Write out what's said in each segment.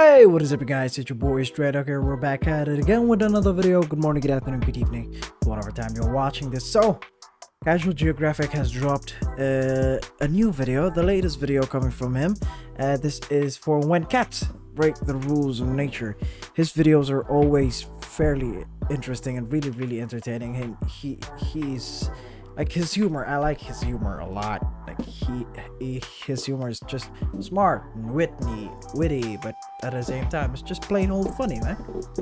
Hey, what is up guys, it's your boy straydog here. We're back at it again with another video. Good morning, good afternoon, good evening, whatever time you're watching this. So Casual Geographic has dropped a new video, the latest video coming from him. This is for when cats break the rules of nature. His videos are always fairly interesting and really entertaining, and he's like, his humor, I like his humor a lot. Like his humor is just smart and witty, but at the same time it's just plain old funny, man.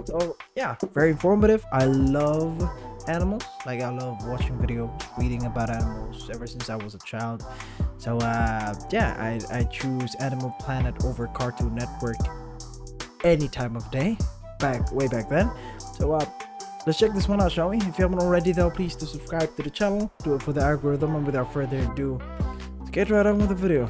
So yeah, very informative. I love animals. Like, I love watching videos, reading about animals ever since I was a child. So yeah, I choose Animal Planet over Cartoon Network any time of day, way back then. So let's check this one out, shall we? If you haven't already though, please do subscribe to the channel, do it for the algorithm, and without further ado, let's get right on with the video.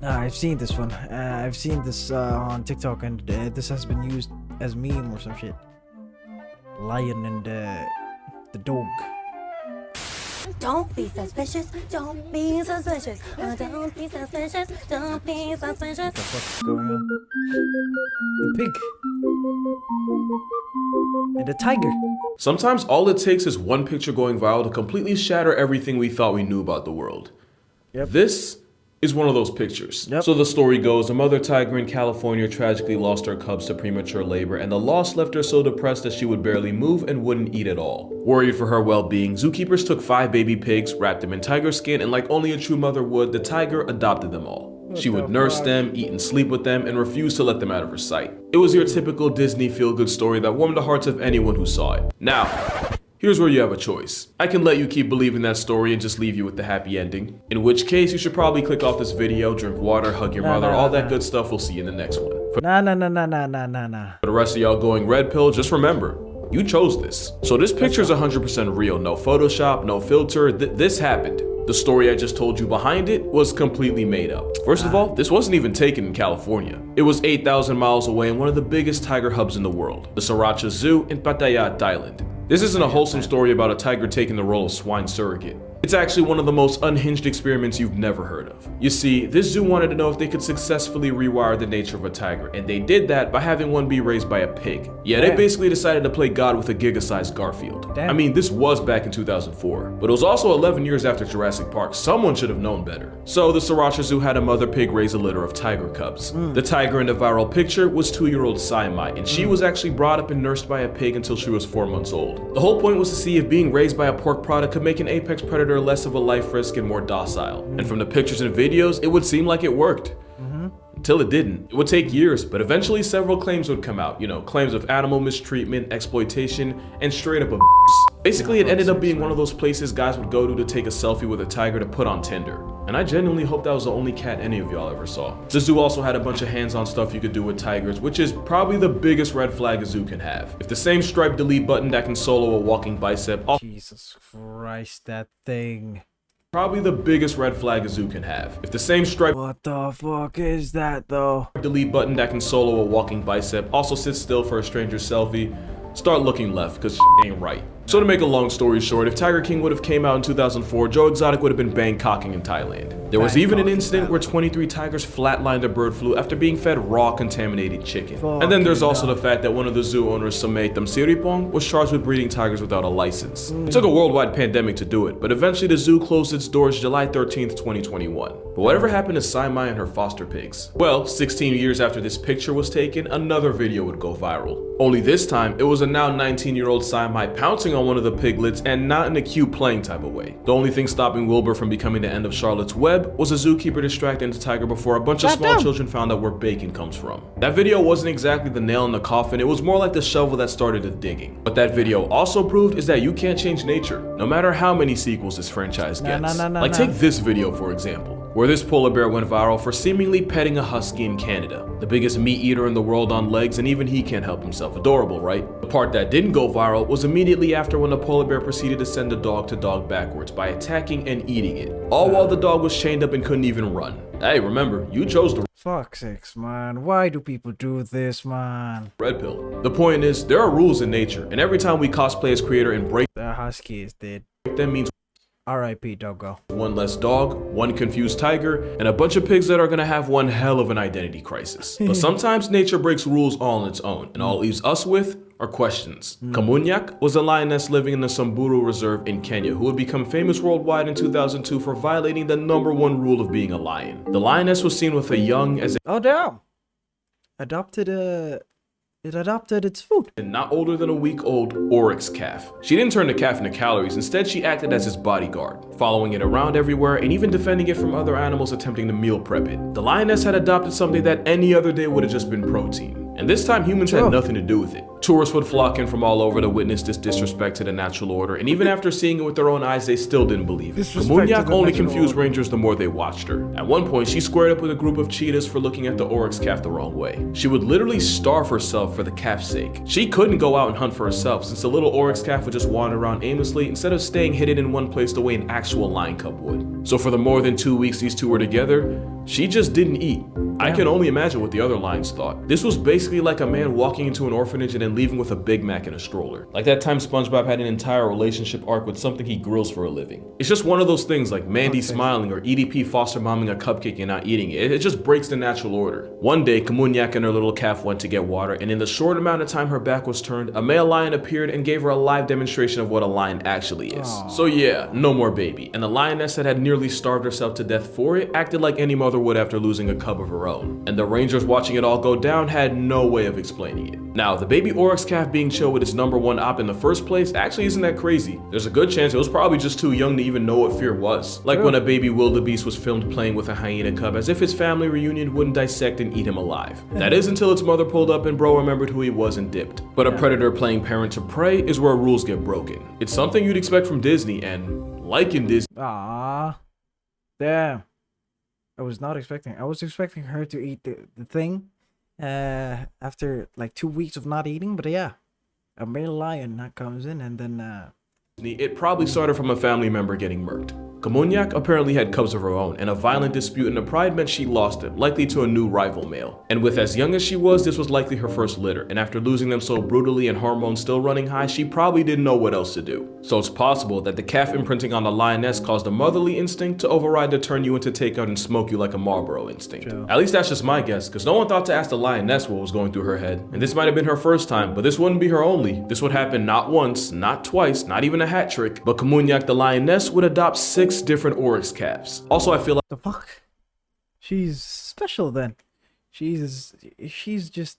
I've seen this one. I've seen this on TikTok, and this has been used as meme or some shit. Lion and the dog. Don't be suspicious, don't be suspicious, don't be suspicious, don't be suspicious. What the fuck's going on? The pig. And the tiger. Sometimes all it takes is one picture going viral to completely shatter everything we thought we knew about the world. Yep. This is one of those pictures. Yep. So the story goes, a mother tiger in California tragically lost her cubs to premature labor, and the loss left her so depressed that she would barely move and wouldn't eat at all. Worried for her well-being, zookeepers took 5 baby pigs, wrapped them in tiger skin, and like only a true mother would, the tiger adopted them all. She would nurse them, eat and sleep with them, and refuse to let them out of her sight. It was your typical Disney feel-good story that warmed the hearts of anyone who saw it. Now, here's where you have a choice. I can let you keep believing that story and just leave you with the happy ending. In which case, you should probably click off this video, drink water, hug your mother, all that good stuff. We'll see you in the next one. For Nah. the rest of y'all going red pill, just remember, you chose this. So this picture is 100% real. No Photoshop, no filter. This happened. The story I just told you behind it was completely made up. First of all, this wasn't even taken in California. It was 8,000 miles away in one of the biggest tiger hubs in the world, the Sriracha Zoo in Pattaya, Thailand. This isn't a wholesome story about a tiger taking the role of swine surrogate. It's actually one of the most unhinged experiments you've never heard of. You see, this zoo wanted to know if they could successfully rewire the nature of a tiger, and they did that by having one be raised by a pig. Yeah, they basically decided to play God with a giga-sized Garfield. I mean, this was back in 2004, but it was also 11 years after Jurassic Park. Someone should have known better. So the Sriracha Zoo had a mother pig raise a litter of tiger cubs. The tiger in the viral picture was 2-year-old Sai, and she was actually brought up and nursed by a pig until she was 4 months old. The whole point was to see if being raised by a pork product could make an apex predator less of a life risk and more docile. And from the pictures and videos, it would seem like it worked. Until it didn't. It would take years, but eventually several claims would come out. You know, claims of animal mistreatment, exploitation, and straight up abuse. Basically, it ended up being one of those places guys would go to take a selfie with a tiger to put on Tinder. And I genuinely hope that was the only cat any of y'all ever saw. The zoo also had a bunch of hands-on stuff you could do with tigers, which is probably the biggest red flag a zoo can have. If the same striped delete button that can solo a walking bicep, Jesus Christ, that thing. probably the biggest red flag a zoo can have. If the same stripe What the fuck is that though? delete button that can solo a walking bicep also sits still for a stranger selfie, start looking left, cause ain't right. So to make a long story short, if Tiger King would have came out in 2004, Joe Exotic would have been Bangkoking in Thailand. There was even an incident where 23 tigers flatlined a bird flu after being fed raw contaminated chicken. And then there's also the fact that one of the zoo owners, Samay Tamsiripong, was charged with breeding tigers without a license. It took a worldwide pandemic to do it, but eventually the zoo closed its doors July 13th, 2021. But whatever happened to Sai and her foster pigs? Well, 16 years after this picture was taken, another video would go viral. Only this time, it was a now 19-year-old Sai pouncing on one of the piglets, and not in a cute playing type of way. The only thing stopping Wilbur from becoming the end of Charlotte's Web was a zookeeper distracting the tiger before a bunch of small children found out where bacon comes from. That video wasn't exactly the nail in the coffin, it was more like the shovel that started the digging. What that video also proved is that you can't change nature, no matter how many sequels this franchise gets. Like take this video for example, where this polar bear went viral for seemingly petting a husky in Canada, the biggest meat eater in the world on legs, and even he can't help himself. Adorable, right? The part that didn't go viral was immediately after when the polar bear proceeded to send the dog to dog backwards by attacking and eating it, all while the dog was chained up and couldn't even run. Hey, remember, you chose the Fuck sakes, man. Why do people do this, man? red pill. The point is, there are rules in nature, and every time we cosplay as creator and break The husky is dead. them means R.I.P. Doggo. one less dog, one confused tiger, and a bunch of pigs that are gonna have one hell of an identity crisis. But sometimes nature breaks rules all on its own, and all it leaves us with are questions. Kamunyak was a lioness living in the Samburu Reserve in Kenya who would become famous worldwide in 2002 for violating the #1 rule of being a lion. The lioness was seen with a young as Oh damn! It adopted its food. a not older than a week-old oryx calf. She didn't turn the calf into calories, instead she acted as its bodyguard, following it around everywhere and even defending it from other animals attempting to meal prep it. The lioness had adopted something that any other day would have just been protein. And this time humans had nothing to do with it. Tourists would flock in from all over to witness this disrespect to the natural order, and even after seeing it with their own eyes, they still didn't believe it. Kamunyak only confused rangers the more they watched her. At one point, she squared up with a group of cheetahs for looking at the oryx calf the wrong way. She would literally starve herself for the calf's sake. She couldn't go out and hunt for herself, since the little oryx calf would just wander around aimlessly instead of staying hidden in one place the way an actual lion cub would. So for the more than 2 weeks these two were together, she just didn't eat. I can only imagine what the other lions thought. This was basically like a man walking into an orphanage and then leaving with a Big Mac in a stroller. Like that time SpongeBob had an entire relationship arc with something he grills for a living. It's just one of those things like Mandy smiling or EDP foster momming a cupcake and not eating it. It just breaks the natural order. One day, Kamunyak and her little calf went to get water, and in the short amount of time her back was turned, a male lion appeared and gave her a live demonstration of what a lion actually is. So yeah, no more baby. And the lioness that had nearly starved herself to death for it acted like any mother would after losing a cub of her own. And the rangers watching it all go down had no way of explaining it. Now, the baby oryx calf being chill with its #1 op in the first place actually isn't that crazy. There's a good chance it was probably just too young to even know what fear was. Like when a baby wildebeest was filmed playing with a hyena cub as if his family reunion wouldn't dissect and eat him alive. That is until its mother pulled up and bro remembered who he was and dipped. But a predator playing parent to prey is where rules get broken. It's something you'd expect from Disney, and like in Disney, Ah, damn. I was not expecting. I was expecting her to eat the thing after like 2 weeks of not eating, but yeah, a male lion comes in and then it probably started from a family member getting murked. Kamunyak apparently had cubs of her own, and a violent dispute in the pride meant she lost them, likely to a new rival male. And with as young as she was, this was likely her first litter, and after losing them so brutally and hormones still running high, she probably didn't know what else to do. So it's possible that the calf imprinting on the lioness caused a motherly instinct to override the turn you into takeout and smoke you like a Marlboro instinct. At least that's just my guess, because no one thought to ask the lioness what was going through her head. And this might have been her first time, but this wouldn't be her only. This would happen not once, not twice, not even a hat trick, but Kamunyak the lioness would adopt 6 different oryx calves. Also, I feel like the fuck, she's special then. She's just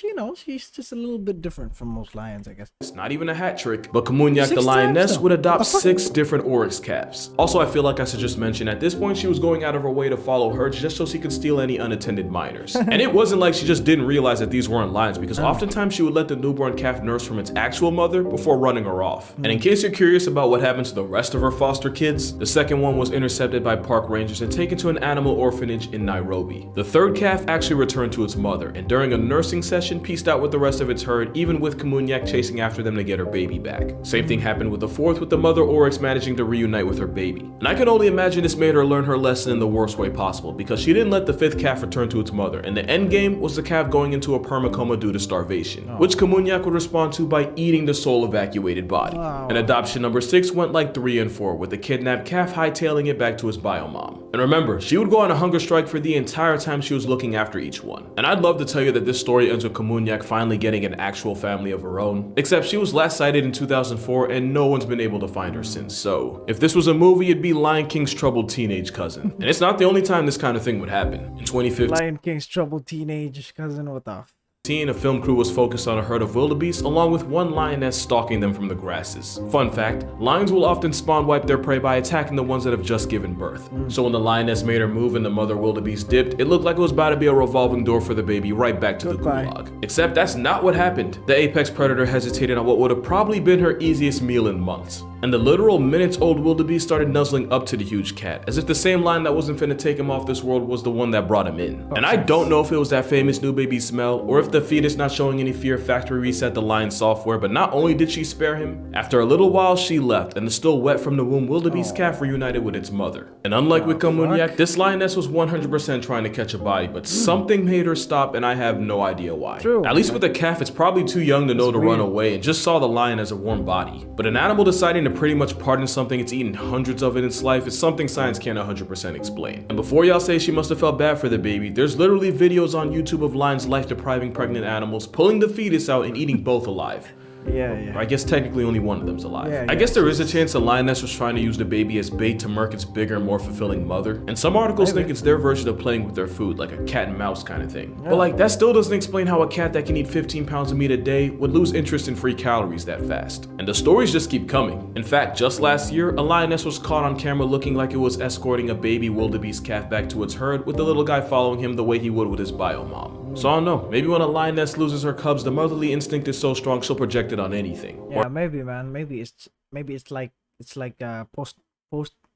you know, she's just a little bit different from most lions, I guess. it's not even a hat trick, but Kamunyak the 6 lioness times, would though. adopt 6 different oryx calves. Also, I feel like I should just mention at this point she was going out of her way to follow her just so she could steal any unattended minors. And it wasn't like she just didn't realize that these weren't lions, because oftentimes she would let the newborn calf nurse from its actual mother before running her off. And in case you're curious about what happened to the rest of her foster kids, the second one was intercepted by park rangers and taken to an animal orphanage in Nairobi. The third calf actually returned to its mother, and during a nursing session pieced out with the rest of its herd, even with Kamunyak chasing after them to get her baby back. Same thing happened with the fourth, with the mother oryx managing to reunite with her baby. And I can only imagine this made her learn her lesson in the worst way possible, because she didn't let the 5th calf return to its mother, and the end game was the calf going into a permacoma due to starvation, which Kamunyak would respond to by eating the soul evacuated body. And adoption number 6 went like 3 and 4, with the kidnapped calf hightailing it back to his biomom. And remember, she would go on a hunger strike for the entire time she was looking after each one. And I'd love to tell you that this story ends with Kamunyak finally getting an actual family of her own, except she was last sighted in 2004 and no one's been able to find her since. So if this was a movie, it'd be Lion King's troubled teenage cousin. And it's not the only time this kind of thing would happen. In 2015, Lion King's troubled teenage cousin, what the f? A film crew was focused on a herd of wildebeest along with one lioness stalking them from the grasses. Fun fact, lions will often spawn wipe their prey by attacking the ones that have just given birth. So when the lioness made her move and the mother wildebeest dipped, it looked like it was about to be a revolving door for the baby right back to the gulag. Except that's not what happened. The apex predator hesitated on what would have probably been her easiest meal in months. And the literal minutes-old wildebeest started nuzzling up to the huge cat, as if the same lion that wasn't finna take him off this world was the one that brought him in. And I don't know if it was that famous new baby smell, or if the fetus not showing any fear factory reset the lion software, but not only did she spare him, after a little while she left, and the still wet from the womb wildebeest calf reunited with its mother. And unlike with Kamunyak, this lioness was 100% trying to catch a body, but something made her stop, and I have no idea why. At least with the calf, it's probably too young to know to run away, and just saw the lion as a warm body. But an animal deciding to pretty much pardon something it's eaten hundreds of in its life is something science can't 100% explain. And before y'all say she must have felt bad for the baby, there's literally videos on YouTube of lions life-depriving pregnant animals, pulling the fetus out and eating both alive. Yeah. I guess technically only one of them's alive. Yeah, I guess there is a chance the lioness was trying to use the baby as bait to murk its bigger, more fulfilling mother. And some articles think it's their version of playing with their food, like a cat and mouse kind of thing. But like, that still doesn't explain how a cat that can eat 15 pounds of meat a day would lose interest in free calories that fast. And the stories just keep coming. In fact, just last year, a lioness was caught on camera looking like it was escorting a baby wildebeest calf back to its herd, with the little guy following him the way he would with his bio mom. So I don't know, maybe when a lioness loses her cubs, the motherly instinct is so strong she'll project it on anything. Yeah, maybe, man. Maybe it's like post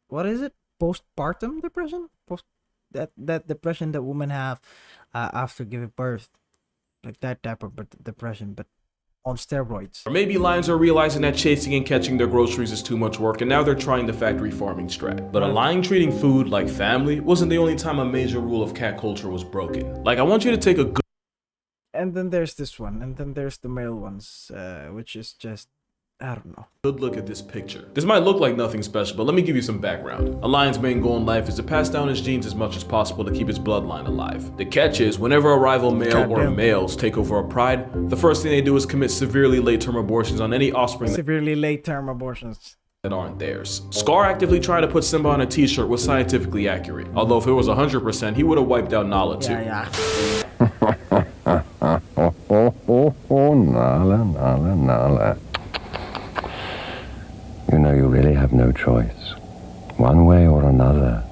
what is it? Postpartum depression? That depression that women have after giving birth, like that type of depression, but on steroids. Or maybe lions are realizing that chasing and catching their groceries is too much work, and now they're trying the factory farming strat. But a lion treating food like family wasn't the only time a major rule of cat culture was broken. Like, I want you to take a good And then there's this one, and then there's the male ones, which is just, I don't know. Good look at this picture. This might look like nothing special, but let me give you some background. A lion's main goal in life is to pass down his genes as much as possible to keep his bloodline alive. The catch is, whenever a rival male or males take over a pride, the first thing they do is commit severely late-term abortions on any offspring Severely late-term abortions that aren't theirs. Scar actively trying to put Simba on a t-shirt was scientifically accurate. Although if it was 100%, he would have wiped out Nala too. Yeah. Nala. You know, you really have no choice. One way or another,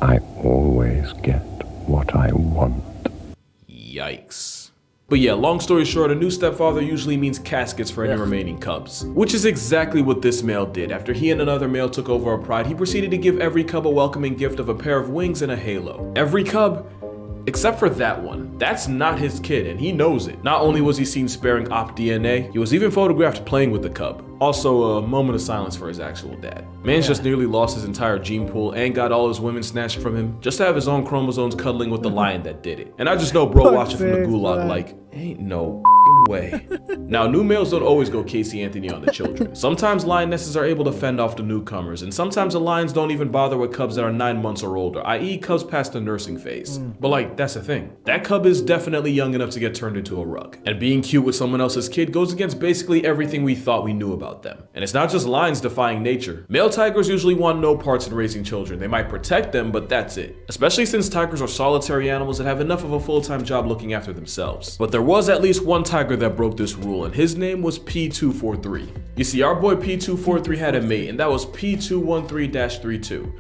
I always get what I want. Yikes. But yeah, long story short, a new stepfather usually means caskets for any remaining cubs. Which is exactly what this male did. After he and another male took over a pride, he proceeded to give every cub a welcoming gift of a pair of wings and a halo. Every cub, except for that one. That's not his kid, and he knows it. Not only was he seen sparing op DNA, he was even photographed playing with the cub. Also, a moment of silence for his actual dad. Man's just nearly lost his entire gene pool and got all his women snatched from him just to have his own chromosomes cuddling with the lion that did it. And I just know bro watching from the gulag like, ain't no way. Now, new males don't always go Casey Anthony on the children. Sometimes lionesses are able to fend off the newcomers, and sometimes the lions don't even bother with cubs that are 9 months or older, i.e. cubs past the nursing phase. But like, that's the thing. That cub is definitely young enough to get turned into a rug. And being cute with someone else's kid goes against basically everything we thought we knew about them. And it's not just lions defying nature. Male tigers usually want no parts in raising children. They might protect them, but that's it. Especially since tigers are solitary animals that have enough of a full-time job looking after themselves. But there was at least one tiger that broke this rule, and his name was P243. You see, our boy P243 had a mate, and that was P213-32.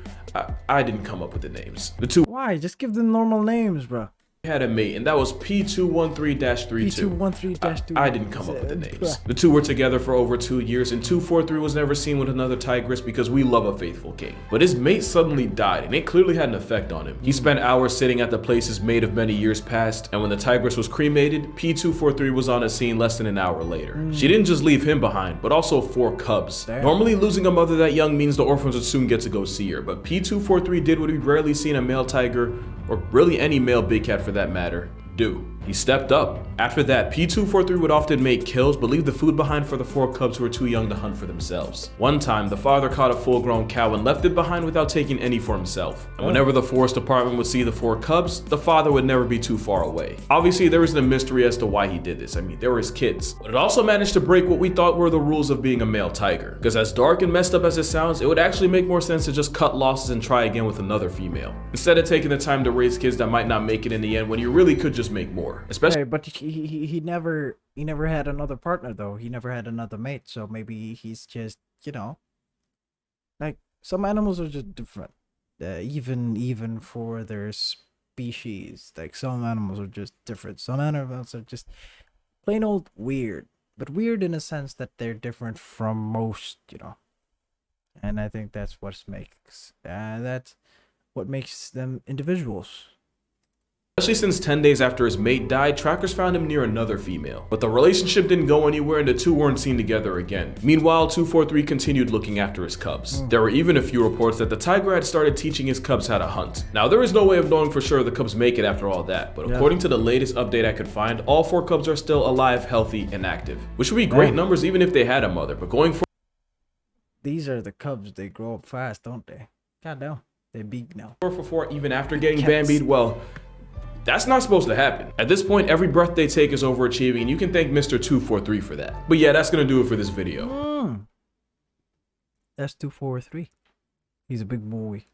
I didn't come up with the names. The two Why? Just give them normal names, bro. had a mate, and that was P213-32. P213-32. I didn't come up with the names. The two were together for over 2 years, and 243 was never seen with another tigress because we love a faithful king. But his mate suddenly died, and it clearly had an effect on him. He spent hours sitting at the place his mate of many years passed, and when the tigress was cremated, P243 was on a scene less than an hour later. She didn't just leave him behind, but also 4 cubs. Damn. Normally, losing a mother that young means the orphans would soon get to go see her, but P243 did what we've rarely seen a male tiger, or really any male big cat for that matter, do. He stepped up. After that, P243 would often make kills but leave the food behind for the 4 cubs who were too young to hunt for themselves. One time, the father caught a full-grown cow and left it behind without taking any for himself. And whenever the forest department would see the 4 cubs, the father would never be too far away. Obviously, there isn't a mystery as to why he did this. I mean, they were his kids. But it also managed to break what we thought were the rules of being a male tiger. Because as dark and messed up as it sounds, it would actually make more sense to just cut losses and try again with another female, instead of taking the time to raise kids that might not make it in the end when you really could just make more. Especially Hey, but he never had another partner though. He never had another mate. So maybe he's just, you know, like some animals are just different. Even for their species, like some animals are just different. Some animals are just plain old weird, but weird in a sense that they're different from most, you know. And I think that's what makes them individuals. Especially since 10 days after his mate died, trackers found him near another female. But the relationship didn't go anywhere and the two weren't seen together again. Meanwhile, 243 continued looking after his cubs. There were even a few reports that the tiger had started teaching his cubs how to hunt. Now, there is no way of knowing for sure the cubs make it after all that, but according to the latest update I could find, all 4 cubs are still alive, healthy, and active. Which would be great numbers even if they had a mother, but going forward, These are the cubs. They grow up fast, don't they? God damn. They're big now. 4 for 4 even after getting Bambied? Well, that's not supposed to happen. At this point, every breath they take is overachieving, and you can thank Mr. 243 for that. But yeah, that's gonna do it for this video. That's 243. He's a big boy.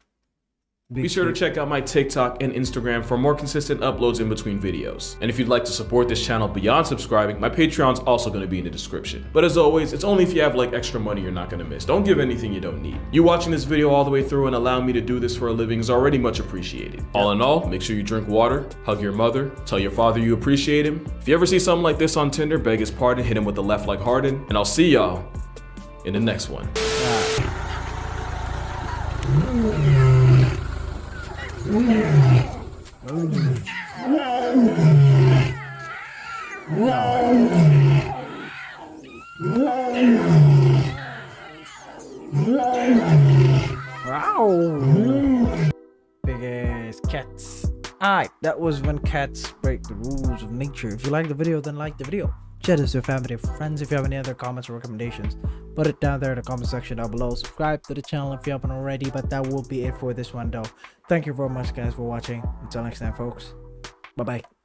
Be sure to check out my TikTok and Instagram for more consistent uploads in between videos. And if you'd like to support this channel beyond subscribing, my Patreon's also going to be in the description. But as always, it's only if you have like extra money you're not going to miss. Don't give anything you don't need. You watching this video all the way through and allowing me to do this for a living is already much appreciated. All in all, make sure you drink water, hug your mother, tell your father you appreciate him. If you ever see something like this on Tinder, beg his pardon, hit him with the left like Harden, and I'll see y'all in the next one. Wow. Big ass cats. Alright, that was when cats break the rules of nature. If you like the video, then like the video. Share this to your family and friends. If you have any other comments or recommendations, put it down there in the comment section down below. Subscribe to the channel if you haven't already, but that will be it for this one though. Thank you very much guys for watching. Until next time folks, bye bye.